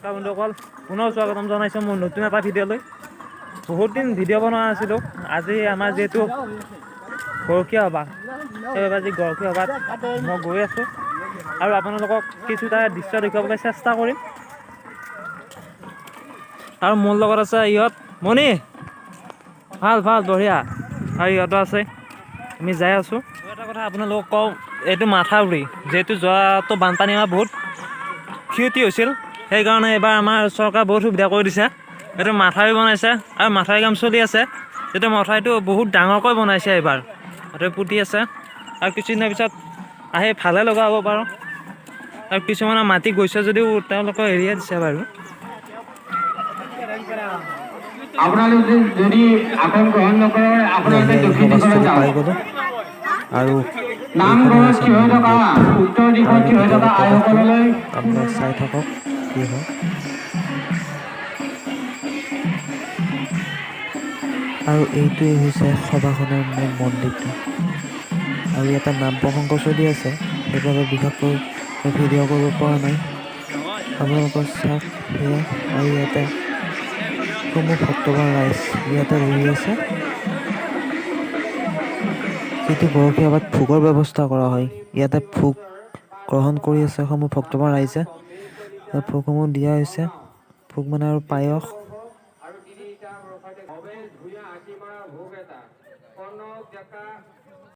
নমস্কাৰ বন্ধুসকল, পুনৰ স্বাগতম জনাইছোঁ মোৰ নতুন এটা ভিডিঅ'লৈ। বহুত দিন ভিডিঅ' বনোৱা নাছিলোঁ। আজি আমাৰ যিহেতু গৰখীয়া সভা, সেইবাবে আজি গৰখীয়া সভাত মই গৈ আছোঁ আৰু আপোনালোকক কিছুটা দৃশ্য দেখুৱাবলৈ চেষ্টা কৰিম। আৰু মোৰ লগত আছে ইহঁত মণি, ভাল বঢ়িয়া, আৰু ইহঁতো আছে। আমি যাই আছোঁ। এটা কথা আপোনালোকক কওঁ, এইটো মাথাউৰি, যিহেতু যোৱাটো বানপানী আমাৰ বহুত ক্ষতি হৈছিল, সেইকাৰণে এইবাৰ আমাৰ চৰকাৰে বহুত সুবিধা কৰি দিছে। এইটো মাথাউৰি বনাইছে আৰু মাথাউৰি কাম চলি আছে। এইটো মাথাউৰিটো বহুত ডাঙৰকৈ বনাইছে এইবাৰ, মাথাউৰি পুতি আছে আৰু কিছুদিনৰ পিছত আহি ভালে লগাব পাৰোঁ। আৰু কিছুমানৰ মাটি গৈছে যদিও তেওঁলোকক এৰিয়ে দিছে বাৰু। আপোনালোকে যদি আসন গ্ৰহণ নকৰে আপোনালোকে দক্ষিণ দিশলৈ যাওক। আৰু এইখনে নামঘৰত হৈছে থিয় হৈ মেইন থকা গেট। উত্তৰ আৰু দিশত আমি থিয় হৈ থকা ভিতৰত প্ৰৱেশ কৰিম, আইসকললৈ আপোনালোকে চাই থাকক কি হয়। আৰু এইটোৱেই হৈছে সভাখনৰ মেইন মন্দিৰটো। আৰু ইয়াতে নাম প্ৰসংগ চলি আছে, সেইবাবে বিশেষকৈ ভিডিঅ' কৰিব পৰা নাই। আপোনালোকৰ চাওক সেয়া, আৰু ইয়াতে সমূহ ভক্তবান ৰাইজ ইয়াতে বহি আছে। যিটো গৰখীয়া সভাত ভোগৰ ব্যৱস্থা কৰা হয়, ইয়াতে ভোগ গ্ৰহণ কৰি আছে সমূহ ভক্তবান ৰাইজে। ভোগসমূহ দিয়া হৈছে, ভোগ মানে আৰু পায়স।